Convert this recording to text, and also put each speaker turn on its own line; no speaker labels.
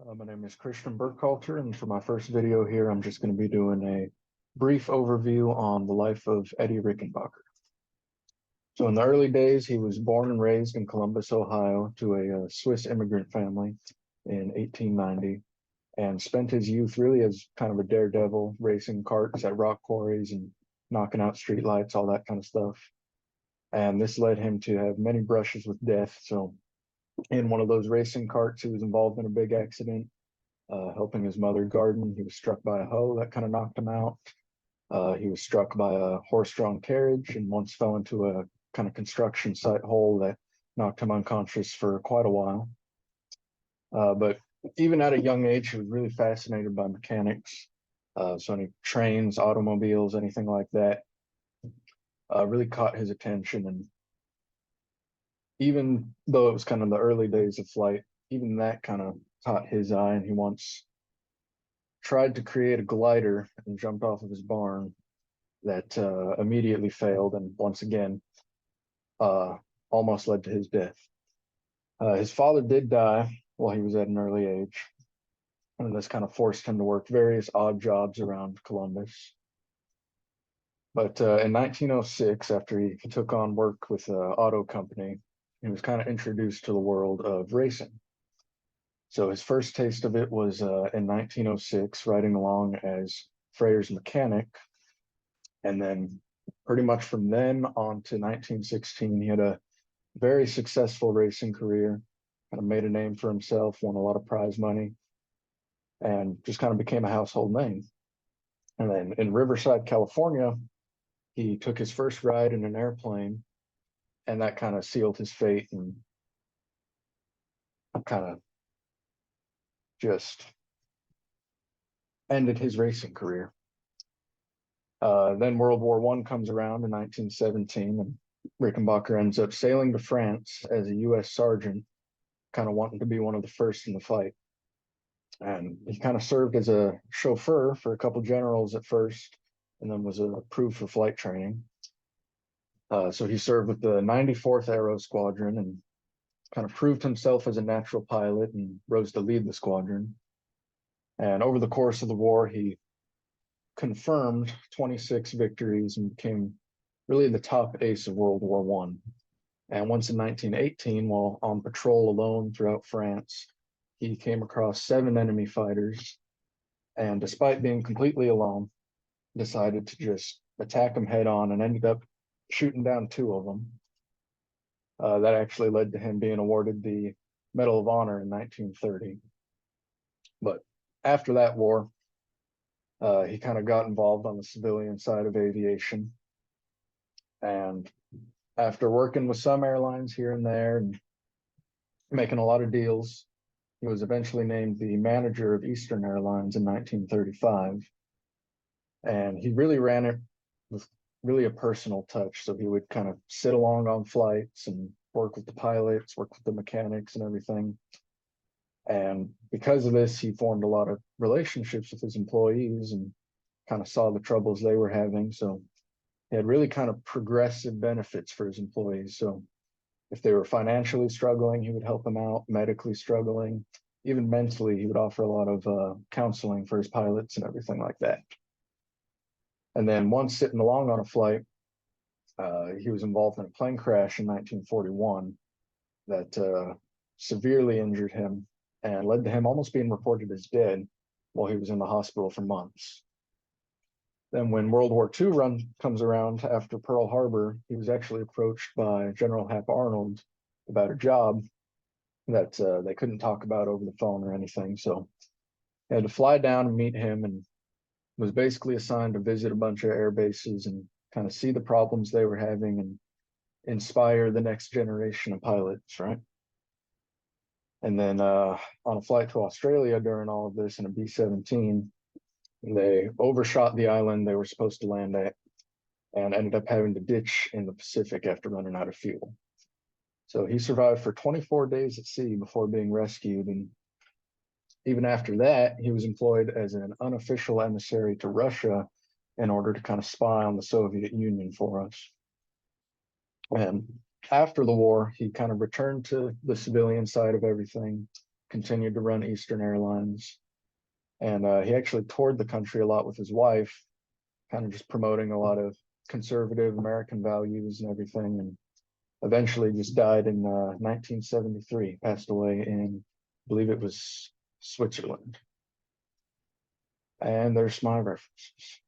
My name is Christian Burkhalter, and for my first video here, I'm just going to be doing a brief overview on the life of Eddie Rickenbacker. So in the early days, he was born and raised in Columbus, Ohio, to a Swiss immigrant family in 1890, and spent his youth really as kind of a daredevil, racing karts at rock quarries and knocking out streetlights, all that kind of stuff. And this led him to have many brushes with death. So in one of those racing carts, he was involved in a big accident, helping his mother garden. He was struck by a hoe that kind of knocked him out. He was struck by a horse-drawn carriage and once fell into a kind of construction site hole that knocked him unconscious for quite a while. But even at a young age, he was really fascinated by mechanics. So any trains, automobiles, anything like that really caught his attention. And even though it was kind of the early days of flight, even that kind of caught his eye, and he once tried to create a glider and jumped off of his barn that immediately failed, and once again almost led to his death. His father did die while he was at an early age, and this kind of forced him to work various odd jobs around Columbus. But in 1906, after he took on work with an auto company, he was kind of introduced to the world of racing. So his first taste of it was in 1906, riding along as Freyr's mechanic. And then pretty much from then on to 1916, he had a very successful racing career, kind of made a name for himself, won a lot of prize money, and just kind of became a household name. And then in Riverside, California, he took his first ride in an airplane, and that kind of sealed his fate and kind of just ended his racing career. Then World War I comes around in 1917, and Rickenbacker ends up sailing to France as a U.S. sergeant, kind of wanting to be one of the first in the fight. And he kind of served as a chauffeur for a couple generals at first, and then was approved for flight training. So he served with the 94th Aero Squadron and kind of proved himself as a natural pilot and rose to lead the squadron. And over the course of the war, he confirmed 26 victories and became really the top ace of World War I. And once in 1918, while on patrol alone throughout France, he came across 7 enemy fighters, and despite being completely alone, decided to just attack them head on and ended up shooting down 2 of them. That actually led to him being awarded the Medal of Honor in 1930. But after that war, he kind of got involved on the civilian side of aviation. And after working with some airlines here and there and making a lot of deals, he was eventually named the manager of Eastern Airlines in 1935. And he really ran it with really a personal touch. So he would kind of sit along on flights and work with the pilots, work with the mechanics and everything. And because of this, he formed a lot of relationships with his employees and kind of saw the troubles they were having. So he had really kind of progressive benefits for his employees. So if they were financially struggling, he would help them out, medically struggling, even mentally, he would offer a lot of counseling for his pilots and everything like that. And then once sitting along on a flight, he was involved in a plane crash in 1941 that severely injured him and led to him almost being reported as dead while he was in the hospital for months. Then when World War II comes around after Pearl Harbor, he was actually approached by General Hap Arnold about a job that they couldn't talk about over the phone or anything. So he had to fly down and meet him, and was basically assigned to visit a bunch of air bases and kind of see the problems they were having and inspire the next generation of pilots, right? And then on a flight to Australia during all of this in a B-17, they overshot the island they were supposed to land at and ended up having to ditch in the Pacific after running out of fuel. So he survived for 24 days at sea before being rescued. And even after that, he was employed as an unofficial emissary to Russia in order to kind of spy on the Soviet Union for us. And after the war, he kind of returned to the civilian side of everything, continued to run Eastern Airlines. And he actually toured the country a lot with his wife, kind of just promoting a lot of conservative American values and everything. And eventually just died in 1973, passed away in, I believe it was Switzerland. And there's my references.